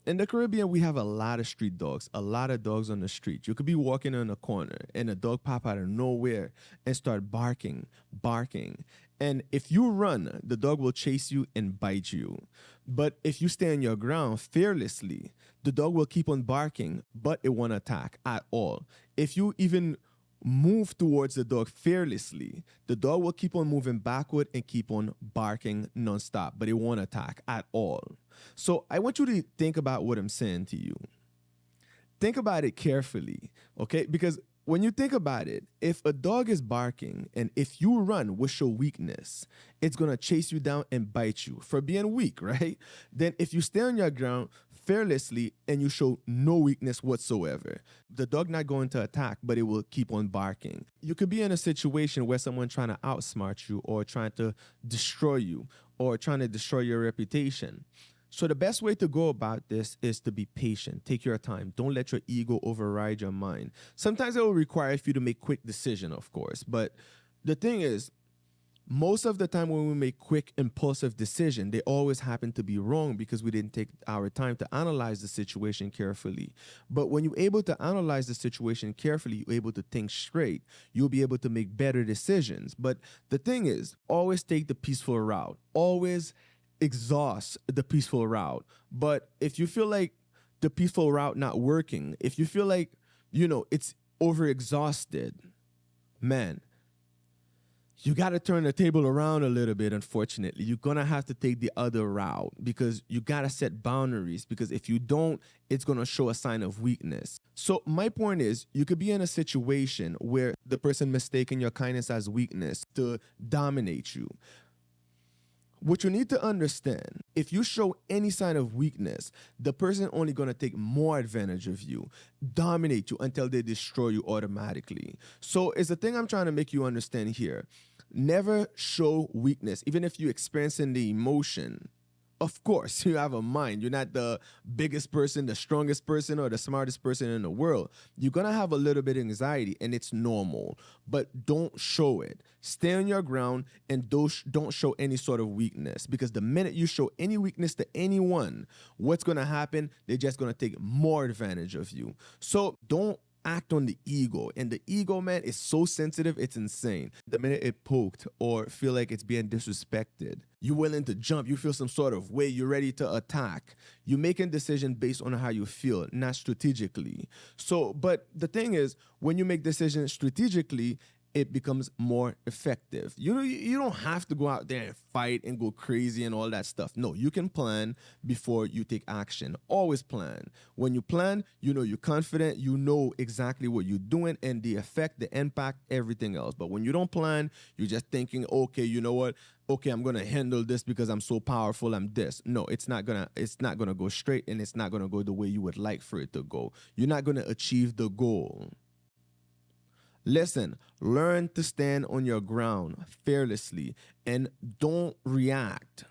in the Caribbean, we have a lot of street dogs, a lot of dogs on the street. You could be walking in a corner and a dog pop out of nowhere and start barking, barking. And if you run, the dog will chase you and bite you. But if you stand your ground fearlessly, the dog will keep on barking, but it won't attack at all. If you even move towards the dog fearlessly, the dog will keep on moving backward and keep on barking nonstop, but it won't attack at all. So I want you to think about what I'm saying to you. Think about it carefully, okay? Because when you think about it, if a dog is barking and if you run with your weakness, it's gonna chase you down and bite you for being weak, right? Then if you stay on your ground fearlessly and you show no weakness whatsoever, the dog not going to attack, but it will keep on barking. You could be in a situation where someone trying to outsmart you or trying to destroy you or trying to destroy your reputation. So the best way to go about this is to be patient. Take your time. Don't let your ego override your mind. Sometimes it will require for you to make quick decision, of course. But the thing is, most of the time when we make quick, impulsive decision, they always happen to be wrong because we didn't take our time to analyze the situation carefully. But when you're able to analyze the situation carefully, you're able to think straight. You'll be able to make better decisions. But the thing is, always take the peaceful route. Always exhaust the peaceful route. But if you feel like the peaceful route not working, if you feel like, it's overexhausted, man, you got to turn the table around a little bit. Unfortunately, you're going to have to take the other route because you got to set boundaries, because if you don't, it's going to show a sign of weakness. So my point is, you could be in a situation where the person mistaking your kindness as weakness to dominate you. What you need to understand, if you show any sign of weakness, the person only going to take more advantage of you, dominate you until they destroy you automatically. So it's the thing I'm trying to make you understand here. Never show weakness, even if you're experiencing the emotion. Of course, you have a mind. You're not the biggest person, the strongest person, or the smartest person in the world. You're going to have a little bit of anxiety, and it's normal. But don't show it. Stay on your ground and don't show any sort of weakness. Because the minute you show any weakness to anyone, what's going to happen? They're just going to take more advantage of you. So don't act on the ego. And the ego, man, is so sensitive, it's insane. The minute it poked or feel like it's being disrespected, you're willing to jump, you feel some sort of way, you're ready to attack. You're making decision based on how you feel, not strategically. So, but the thing is, when you make decisions strategically, it becomes more effective. You don't have to go out there and fight and go crazy and all that stuff. No, you can plan before you take action. Always plan. When you plan, you're confident, you know exactly what you're doing and the effect, the impact, everything else. But when you don't plan, you're just thinking, okay, you know what? Okay, I'm gonna handle this because I'm so powerful, I'm this. No, it's not gonna go straight, and it's not gonna go the way you would like for it to go. You're not gonna achieve the goal. Listen, learn to stand on your ground fearlessly and don't react.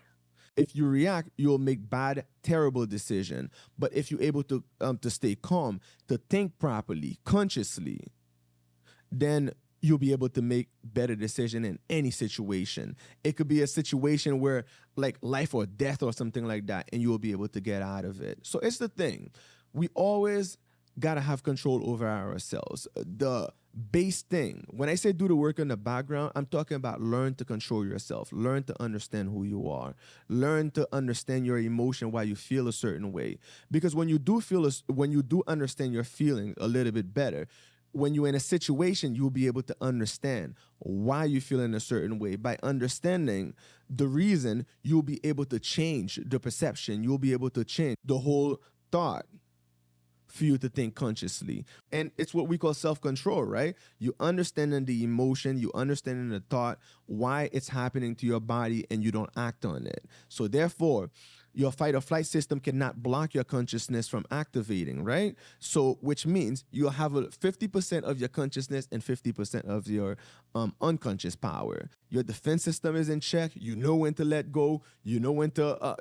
If you react, you'll make bad, terrible decision. But if you're able to stay calm, to think properly, consciously, then you'll be able to make better decision in any situation. It could be a situation where like life or death or something like that, and you'll be able to get out of it. So it's the thing. We always gotta have control over ourselves. The base thing, when I say do the work in the background, I'm talking about learn to control yourself, learn to understand who you are, learn to understand your emotion, why you feel a certain way. Because when you do understand your feelings a little bit better, when you're in a situation, you'll be able to understand why you feel in a certain way. By understanding the reason, you'll be able to change the perception. You'll be able to change the whole thought for you to think consciously. And it's what we call self-control, right? You understanding the emotion, you understanding the thought, why it's happening to your body, and you don't act on it. So therefore, your fight or flight system cannot block your consciousness from activating, right? So which means you'll have 50% of your consciousness and 50% of your unconscious power. Your defense system is in check. You know when to let go. You know when to,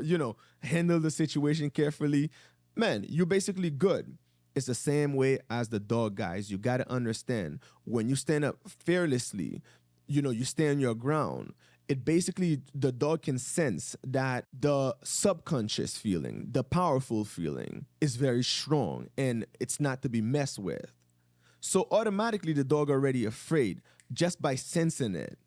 handle the situation carefully. Man, you're basically good. It's the same way as the dog, guys. You got to understand when you stand up fearlessly, you stand your ground. it basically, the dog can sense that the subconscious feeling, the powerful feeling, is very strong and it's not to be messed with. So automatically the dog already afraid just by sensing it.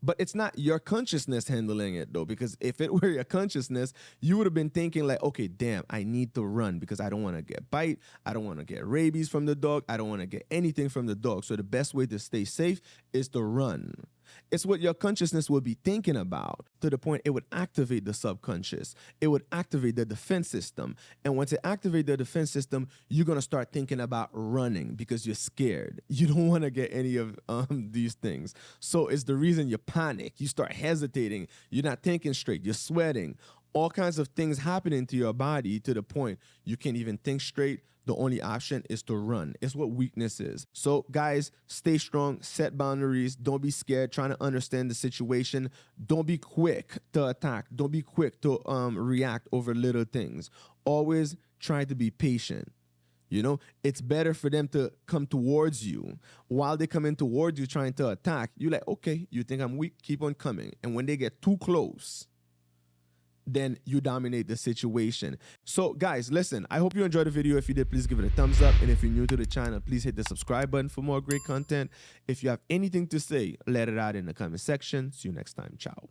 But it's not your consciousness handling it though, because if it were your consciousness, you would have been thinking like, okay, damn, I need to run because I don't want to get bite. I don't want to get rabies from the dog. I don't want to get anything from the dog. So the best way to stay safe is to run. It's what your consciousness will be thinking about, to the point it would activate the subconscious. It would activate the defense system. And once it activates the defense system, you're going to start thinking about running because you're scared. You don't want to get any of these things. So it's the reason you panic. You start hesitating. You're not thinking straight. You're sweating. All kinds of things happening to your body to the point you can't even think straight. The only option is to run. It's what weakness is. So guys, stay strong, set boundaries. Don't be scared, trying to understand the situation. Don't be quick to attack. Don't be quick to react over little things. Always try to be patient. You know, it's better for them to come towards you. While they come in towards you trying to attack, you're like, okay, you think I'm weak? Keep on coming. And when they get too close, then you dominate the situation. So guys, listen, I hope you enjoyed the video. If you did, please give it a thumbs up. And if you're new to the channel, please hit the subscribe button for more great content. If you have anything to say, let it out in the comment section. See you next time. Ciao.